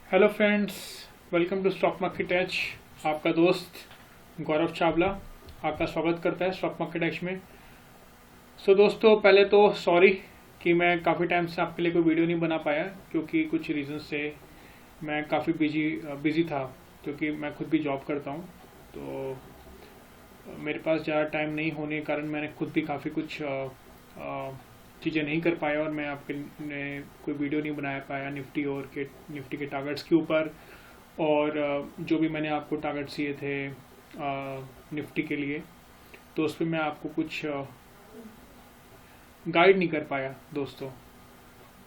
Hello friends, welcome to stock market H. आपका दोस्त गौरव चावला आपका स्वागत करता है स्टॉक मार्केट एच में। दोस्तों, पहले तो सॉरी कि मैं काफ़ी टाइम से आपके लिए कोई वीडियो नहीं बना पाया, क्योंकि कुछ रीज़न से मैं काफ़ी बिजी था, क्योंकि मैं खुद भी जॉब करता हूँ। तो मेरे पास ज़्यादा टाइम नहीं होने के कारण मैंने खुद भी काफ़ी कुछ चीज़ें नहीं कर पाया और मैं आपके ने कोई वीडियो नहीं बना पाया निफ्टी के टारगेट्स के ऊपर। और जो भी मैंने आपको टारगेट्स दिए थे निफ्टी के लिए, तो उस पर मैं आपको कुछ गाइड नहीं कर पाया दोस्तों।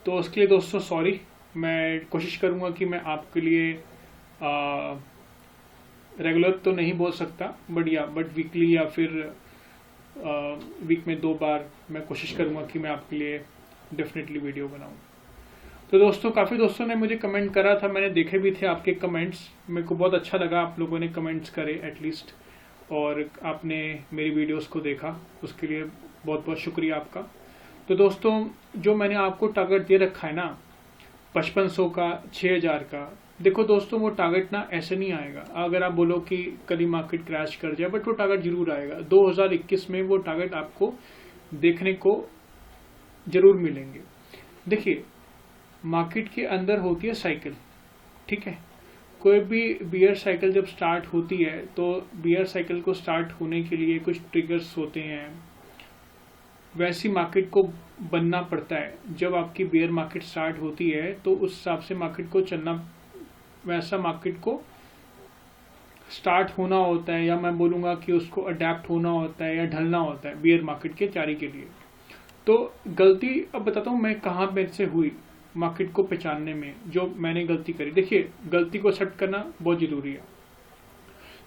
तो उसके लिए दोस्तों सॉरी। मैं कोशिश करूँगा कि मैं आपके लिए रेगुलर तो नहीं बोल सकता, बट वीकली या फिर वीक में 2 बार मैं कोशिश करूँगा कि मैं आपके लिए डेफिनेटली वीडियो बनाऊँ। तो दोस्तों, काफ़ी दोस्तों ने मुझे कमेंट करा था, मैंने देखे भी थे आपके कमेंट्स। मेरे को बहुत अच्छा लगा आप लोगों ने कमेंट्स करे एटलीस्ट, और आपने मेरी वीडियोस को देखा, उसके लिए बहुत बहुत शुक्रिया आपका। तो दोस्तों, जो मैंने आपको टारगेट दे रखा है ना 5500 का, 6000 का, देखो दोस्तों, वो टारगेट ना ऐसे नहीं आएगा। अगर आप बोलो कि कल ही मार्केट क्रैश कर जाए, बट वो टारगेट जरूर आएगा। 2021 में वो टारगेट आपको देखने को जरूर मिलेंगे। देखिए, मार्केट के अंदर होती है साइकिल, ठीक है। कोई भी बियर साइकिल जब स्टार्ट होती है, तो बियर साइकिल को स्टार्ट होने के लिए कुछ ट्रिगर्स होते हैं, वैसी मार्केट को बनना पड़ता है। जब आपकी बियर मार्केट स्टार्ट होती है तो उस हिसाब से मार्केट को चलना, वैसा मार्केट को स्टार्ट होना होता है, या मैं बोलूँगा कि उसको अडेप्ट होना होता है या ढलना होता है बियर मार्केट के तैयारी के लिए। तो गलती अब बताता हूँ मैं कहाँ मेरे से हुई मार्केट को पहचानने में, जो मैंने गलती करी। देखिए, गलती को एक्सेप्ट करना बहुत ज़रूरी है।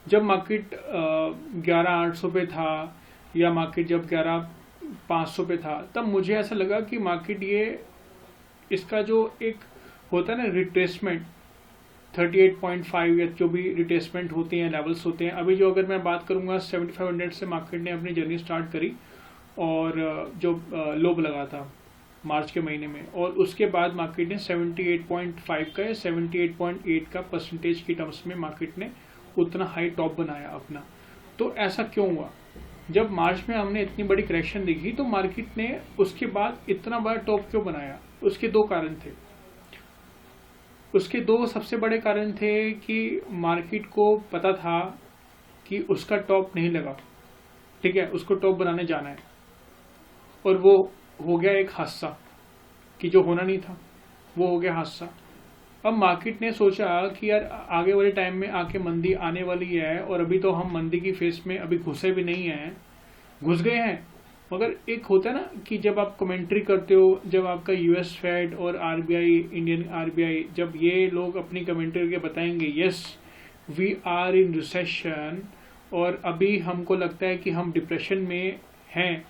जब मार्केट 11,800 पे था, या मार्केट जब 11,500 पे था, तब मुझे ऐसा लगा कि मार्केट इसका जो एक होता है ना रिट्रेसमेंट, 38.5 या जो भी रिट्रेसमेंट होते हैं, लेवल्स होते हैं। अभी जो अगर मैं बात करूंगा 7500 से मार्केट ने अपनी जर्नी स्टार्ट करी, और जो लो लगा था मार्च के महीने में, और उसके बाद मार्केट ने 78.5 का या 78.8 का परसेंटेज की टर्म्स में मार्केट ने उतना हाई टॉप बनाया अपना। तो ऐसा क्यों हुआ? जब मार्च में हमने इतनी बड़ी करेक्शन देखी, तो मार्केट ने उसके बाद इतना बड़ा टॉप क्यों बनाया? उसके 2 कारण थे। उसके 2 सबसे बड़े कारण थे कि मार्केट को पता था कि उसका टॉप नहीं लगा, ठीक है, उसको टॉप बनाने जाना है, और वो हो गया एक हादसा कि जो होना नहीं था वो हो गया हादसा। अब मार्केट ने सोचा कि यार आगे वाले टाइम में आके मंदी आने वाली है, और अभी तो हम मंदी की फेस में अभी घुसे भी नहीं हैं, घुस गए हैं। मगर एक होता है ना कि जब आप कमेंट्री करते हो, जब आपका यूएस फेड और आरबीआई, इंडियन आरबीआई, जब ये लोग अपनी कमेंट्री करके बताएंगे yes we are in recession, और अभी हमको लगता है कि हम डिप्रेशन में हैं,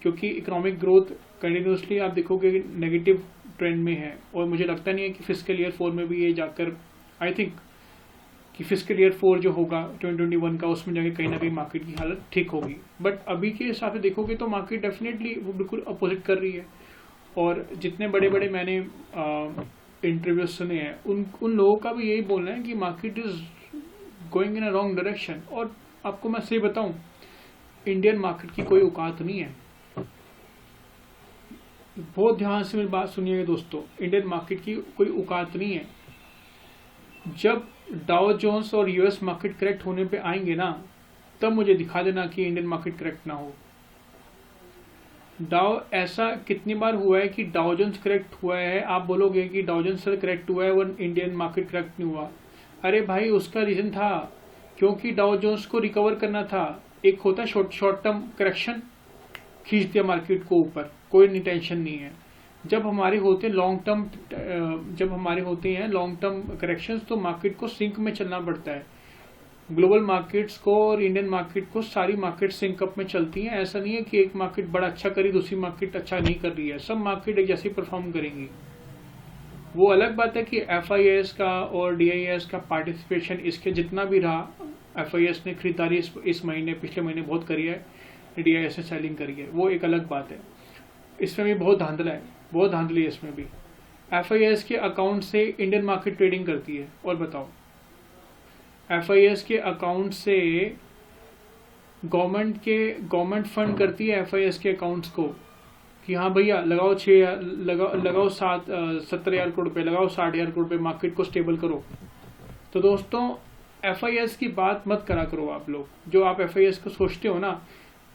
क्योंकि इकोनॉमिक ग्रोथ कंटिन्यूसली आप देखोगे नेगेटिव ट्रेंड में है। और मुझे लगता नहीं है कि फिस्कल ईयर 4 में भी ये जाकर, आई थिंक कि फिस्कल ईयर 4 जो होगा 2021 का, उसमें जाके कहीं ना कहीं मार्केट की हालत ठीक होगी। बट अभी के हिसाब से देखोगे तो मार्केट डेफिनेटली वो बिल्कुल अपोजिट कर रही है। और जितने बड़े बड़े मैंने इंटरव्यूज सुने हैं, उन लोगों का भी यही बोलना है कि market is going in a wrong direction. और आपको मैं सही बताऊं, इंडियन मार्केट की कोई औकात नहीं है। बहुत ध्यान से मेरी बात सुनिएगा दोस्तों, इंडियन मार्केट की कोई औकात नहीं है। जब डाउ जोन्स और यूएस मार्केट करेक्ट होने पे आएंगे ना, तब मुझे दिखा देना कि इंडियन मार्केट करेक्ट ना हो। डाउ ऐसा कितनी बार हुआ है कि डाउ जोन्स करेक्ट हुआ है, आप बोलोगे कि डाउ जोन्स करेक्ट हुआ है वो इंडियन मार्केट करेक्ट नहीं हुआ। अरे भाई, उसका रीजन था क्योंकि डाउ जोन्स को रिकवर करना था। एक होता है शॉर्ट टर्म करेक्शन, खींच दिया मार्केट को ऊपर, कोई टेंशन नहीं है। जब हमारे होते हैं लॉन्ग टर्म करेक्शंस, तो मार्केट को सिंक में चलना पड़ता है। ग्लोबल मार्केट्स को और इंडियन मार्केट को सारी मार्केट सिंक अप में चलती हैं। ऐसा नहीं है कि एक मार्केट बड़ा अच्छा करी, दूसरी मार्केट अच्छा नहीं कर रही है। सब मार्केट एक जैसी परफॉर्म करेंगी। वो अलग बात है कि एफआईएस का और डीआईएस का पार्टिसिपेशन इसके जितना भी रहा, एफआईएस ने खरीदारी इस महीने, पिछले महीने बहुत करी है, डीआईएस ने सेलिंग करी है, वो एक अलग बात है। इसमें भी बहुत धांधला है, बहुत धांधली है इसमें भी। FIS के अकाउंट से इंडियन मार्केट ट्रेडिंग करती है? और बताओ, FIS के अकाउंट से गवर्नमेंट फंड करती है FIS के अकाउंट्स को कि हाँ भैया लगाओ 70,000 करोड़ रुपए, लगाओ 60,000 करोड़ रुपए, मार्केट को स्टेबल करो। तो दोस्तों FIS की बात मत करा करो आप लोग। जो आप FIS को सोचते हो ना,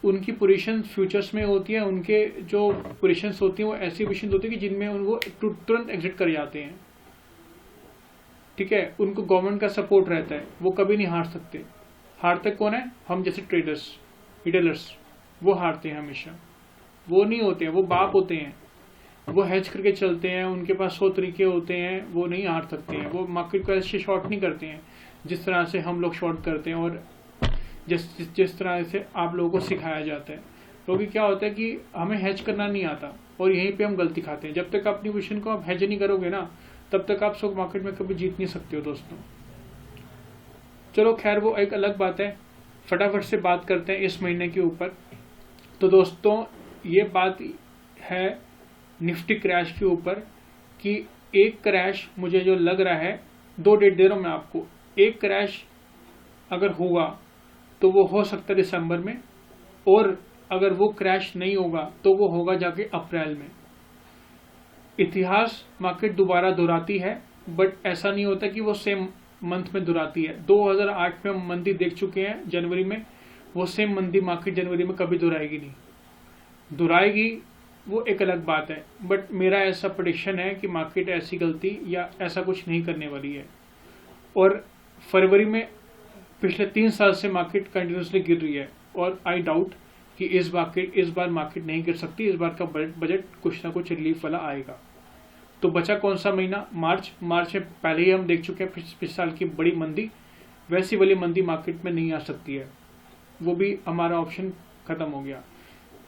उनकी पोजीशन फ्यूचर्स में होती है, उनके जो पोजीशंस होती हैं वो ऐसी पोजीशंस होती है कि जिनमें उनको तुरंत एग्जिट कर जाते हैं। ठीक है, उनको गवर्नमेंट का सपोर्ट रहता है, वो कभी नहीं हार सकते। हारते कौन है? हम जैसे ट्रेडर्स, रिटेलर्स, वो हारते हैं हमेशा। वो नहीं होते हैं, वो बाप होते हैं, वो हेज करके चलते हैं, उनके पास 100 तरीके होते हैं, वो नहीं हार सकते हैं। वो मार्केट को ऐसे शॉर्ट नहीं करते हैं जिस तरह से हम लोग शॉर्ट करते हैं और जिस तरह से आप लोगों को सिखाया जाता है। क्योंकि क्या होता है कि हमें हेज करना नहीं आता और यहीं पे हम गलती खाते हैं। जब तक अपनी पोजीशन को आप हेज नहीं करोगे ना, तब तक आप स्टॉक मार्केट में कभी जीत नहीं सकते हो दोस्तों। चलो खैर, वो एक अलग बात है। फटाफट से बात करते हैं इस महीने के ऊपर। तो दोस्तों ये बात है निफ्टी क्रैश के ऊपर कि एक क्रैश मुझे जो लग रहा है, 2 डेट दे रहा हूं मैं आपको। एक क्रैश अगर हुआ तो वो हो सकता है दिसंबर में, और अगर वो क्रैश नहीं होगा तो वो होगा जाके अप्रैल में। इतिहास मार्केट दोबारा दोहराती है, बट ऐसा नहीं होता कि वो सेम मंथ में दोहराती है। 2008 में हम मंदी देख चुके हैं जनवरी में, वो सेम मंदी मार्केट जनवरी में कभी दोहराएगी नहीं। दोहराएगी वो एक अलग बात है, बट मेरा ऐसा प्रेडिक्शन है कि मार्केट ऐसी गलती या ऐसा कुछ नहीं करने वाली है। और फरवरी में पिछले 3 साल से मार्केट कंटिन्यूसली गिर रही है, और आई डाउट कि इस बार मार्केट नहीं गिर सकती। इस बार का बजट कुछ ना कुछ रिलीफ वाला आएगा। तो बचा कौन सा महीना? मार्च में पहले ही हम देख चुके हैं पिछले साल की बड़ी मंदी, वैसी वाली मंदी मार्केट में नहीं आ सकती है। वो भी हमारा ऑप्शन खत्म हो गया।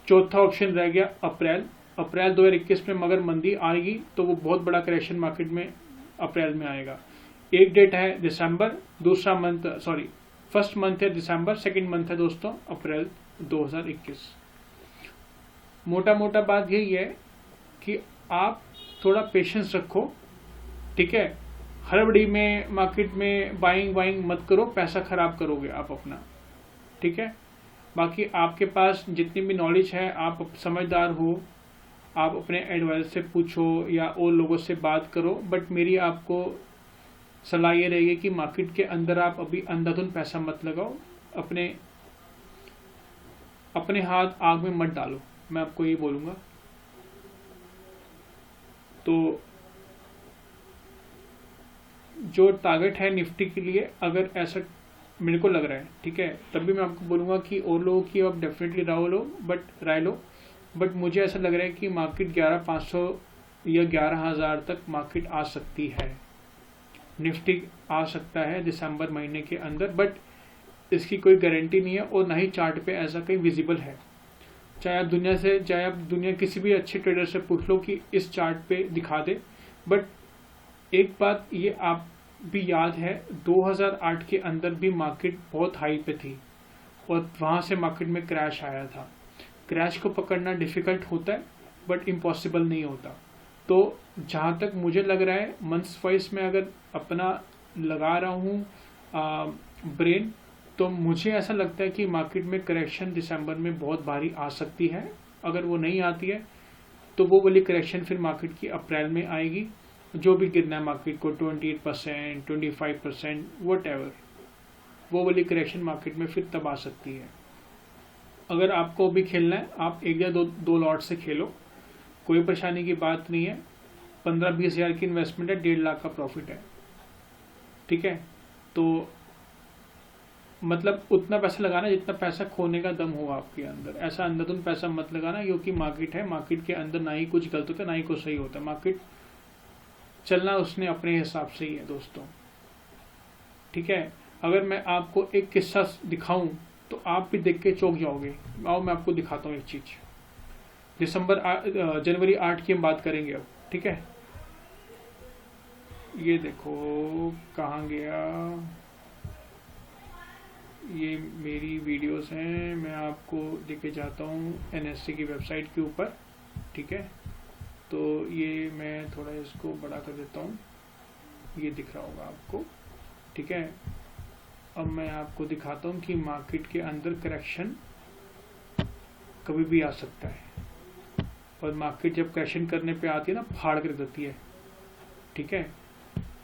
चौथा ऑप्शन रह गया अप्रैल 2021 में। मगर मंदी आएगी तो वो बहुत बड़ा करेक्शन मार्केट में अप्रैल में आएगा। एक डेट है दिसंबर, फर्स्ट मंथ है दिसंबर, सेकंड मंथ है दोस्तों अप्रैल 2021। मोटा बात यही है कि आप थोड़ा पेशेंस रखो। ठीक है, हड़बड़ी में मार्केट में बाइंग मत करो, पैसा खराब करोगे आप अपना। ठीक है, बाकी आपके पास जितनी भी नॉलेज है, आप समझदार हो, आप अपने एडवाइजर से पूछो या और लोगों से बात करो। बट मेरी आपको सलाह ये रहेगी कि मार्केट के अंदर आप अभी अंधाधुंध पैसा मत लगाओ, अपने हाथ आग में मत डालो, मैं आपको ये बोलूंगा। तो जो टारगेट है निफ्टी के लिए, अगर ऐसा मेरे को लग रहा है, ठीक है, तब भी मैं आपको बोलूंगा कि और लोगों की आप डेफिनेटली राय लो, बट मुझे ऐसा लग रहा है कि मार्केट 11,500 या 11,000 तक मार्केट आ सकती है, निफ्टी आ सकता है दिसंबर महीने के अंदर। बट इसकी कोई गारंटी नहीं है, और ना ही चार्ट पे ऐसा कहीं विजिबल है। चाहे आप दुनिया किसी भी अच्छे ट्रेडर से पूछ लो कि इस चार्ट पे दिखा दे। बट एक बात ये आप भी याद है, 2008 के अंदर भी मार्केट बहुत हाई पे थी और वहां से मार्केट में क्रैश आया था। क्रैश को पकड़ना डिफिकल्ट होता है, बट इम्पॉसिबल नहीं होता। तो जहाँ तक मुझे लग रहा है, मंथ्स वाइज में अगर अपना लगा रहा हूँ ब्रेन, तो मुझे ऐसा लगता है कि मार्केट में करेक्शन दिसंबर में बहुत भारी आ सकती है। अगर वो नहीं आती है तो वो वाली करेक्शन फिर मार्केट की अप्रैल में आएगी। जो भी गिरना है मार्केट को 28%, 25%, व्हाटएवर, वो वाली करेक्शन मार्केट में फिर तब आ सकती है। अगर आपको भी खेलना है, आप एक या दो लॉट से खेलो, कोई परेशानी की बात नहीं है। 15-20 हज़ार की इन्वेस्टमेंट है, 1.5 लाख का प्रॉफिट है। ठीक है, तो मतलब उतना पैसा लगाना जितना पैसा खोने का दम हो आपके अंदर। ऐसा अंधाधुंध पैसा मत लगाना, क्योंकि मार्केट है, मार्केट के अंदर ना ही कुछ गलत होता है ना ही कुछ सही होता है। मार्केट चलना उसने अपने हिसाब से ही है दोस्तों। ठीक है, अगर मैं आपको एक किस्सा दिखाऊं तो आप भी देख के चौंक जाओगे। आओ मैं आपको दिखाता हूँ एक चीज। जनवरी 8 की हम बात करेंगे अब। ठीक है, ये देखो कहाँ गया, ये मेरी वीडियोस हैं, मैं आपको लेके जाता हूँ NSE की वेबसाइट के ऊपर। ठीक है, तो ये मैं थोड़ा इसको बड़ा कर देता हूँ, ये दिख रहा होगा आपको, ठीक है। अब मैं आपको दिखाता हूँ कि मार्केट के अंदर करेक्शन कभी भी आ सकता है, और मार्केट जब करेक्शन करने पे आती है ना, फाड़ कर देती है, ठीक है।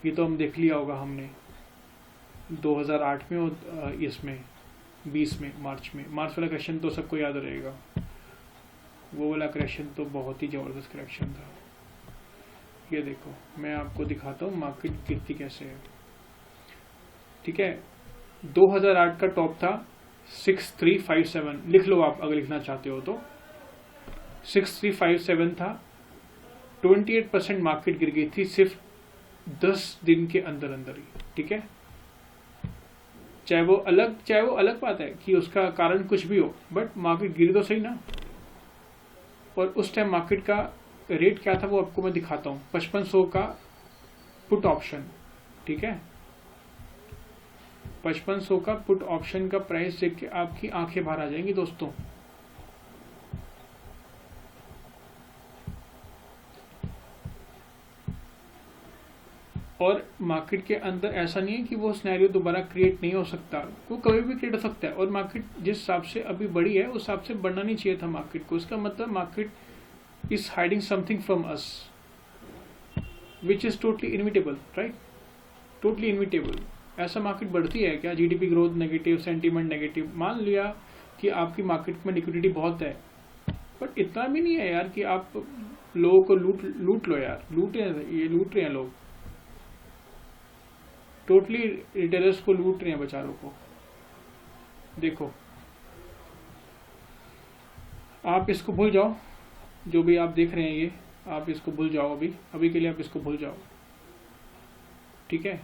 ये तो हम देख लिया होगा हमने 2008 में और इसमें 20 में मार्च वाला करेक्शन तो सबको याद रहेगा। वो वाला करेक्शन तो बहुत ही ज़बरदस्त करेक्शन था। ये देखो मैं आपको दिखाता हूँ मार्केट गिरती कैसे है, ठीक है। 2008 का टॉप था 6357, लिख लो आप अगर लिखना चाहते हो तो। 6357 था, 28% मार्केट गिर गई थी सिर्फ 10 दिन के अंदर अंदर ही, ठीक है। चाहे वो अलग बात है कि उसका कारण कुछ भी हो, बट मार्केट गिरी तो सही ना। और उस टाइम मार्केट का रेट क्या था वो आपको मैं दिखाता हूँ। 5500 का पुट ऑप्शन, ठीक है। 5500 का पुट ऑप्शन का प्राइस देख के आपकी आंखें बाहर आ जाएंगी दोस्तों। और मार्केट के अंदर ऐसा नहीं है कि वो सिनेरियो दोबारा क्रिएट नहीं हो सकता, वो कभी भी क्रिएट हो सकता है। और मार्केट जिस हिसाब से अभी बढ़ी है उस हिसाब से बढ़ना नहीं चाहिए था मार्केट को। इसका मतलब market is hiding something from us which is totally inevitable, right, totally inevitable. ऐसा मार्केट बढ़ती है क्या? GDP growth negative, sentiment negative, मान लिया कि आपकी मार्केट में लिक्विडिटी बहुत है, बट इतना भी नहीं है यार कि आप लोगों को लूट लो यार। लूट रहे हैं लोग, टोटली रिटेलर्स को लूट रहे हैं बेचारों को। देखो आप इसको भूल जाओ, जो भी आप देख रहे हैं ये आप इसको भूल जाओ, अभी के लिए आप इसको भूल जाओ, ठीक है।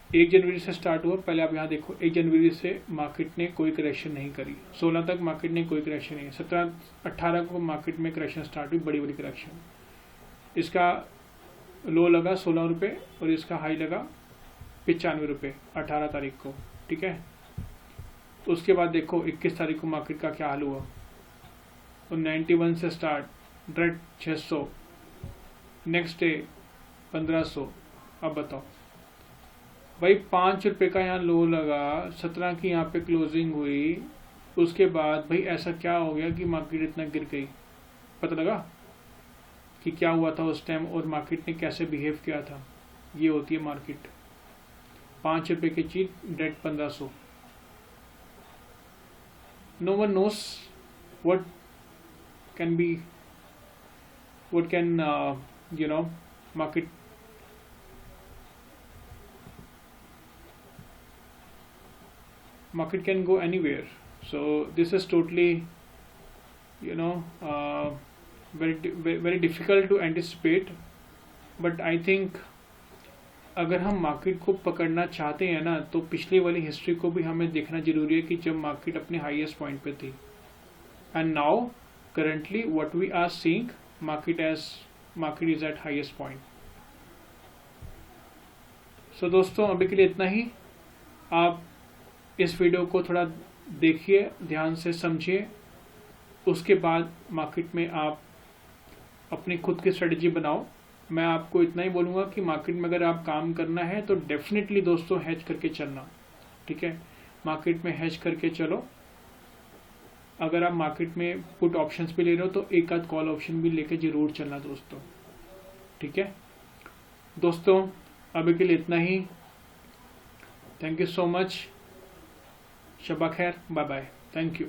1 जनवरी से स्टार्ट हुआ, पहले आप यहाँ देखो 1 जनवरी से मार्केट ने कोई करेक्शन नहीं करी, 16 तक मार्केट ने कोई करेक्शन नहीं, 17-18 को मार्केट में करेक्शन स्टार्ट हुई, बड़ी बड़ी करेक्शन। इसका लो लगा 16 रुपये और इसका हाई लगा 95 रुपये 18 तारीख को, ठीक है। तो उसके बाद देखो 21 तारीख को मार्केट का क्या हाल हुआ, और 91 से स्टार्ट, डायरेक्ट 600, नेक्स्ट डे 1500। अब बताओ भाई 5 रुपये का यहाँ लो लगा, 17 की यहाँ पे क्लोजिंग हुई, उसके बाद भाई ऐसा क्या हो गया कि मार्केट इतना गिर गई? पता लगा कि क्या हुआ था उस टाइम और मार्केट ने कैसे बिहेव किया था? ये होती है मार्केट। 5 रुपये की चीज direct 1500। No one knows what can market can go anywhere. So this is totally very difficult to anticipate, but I think अगर हम मार्केट को पकड़ना चाहते हैं ना, तो पिछली वाली हिस्ट्री को भी हमें देखना जरूरी है कि जब मार्केट अपने हाईएस्ट पॉइंट पे थी। And now currently what we are seeing, market is at highest point. So दोस्तों अभी के लिए इतना ही। आप इस वीडियो को थोड़ा देखिए, ध्यान से समझिए, उसके बाद मार्केट में आप अपनी खुद की स्ट्रेटजी बनाओ। मैं आपको इतना ही बोलूँगा कि मार्केट में अगर आप काम करना है तो डेफिनेटली दोस्तों हेज करके चलना, ठीक है। मार्केट में हेज करके चलो। अगर आप मार्केट में पुट ऑप्शंस भी ले रहे हो तो एक आध कॉल ऑप्शन भी लेके जरूर चलना दोस्तों, ठीक है। दोस्तों अभी के लिए इतना ही। Thank you so much. शबा खैर, बाय बाय, थैंक यू।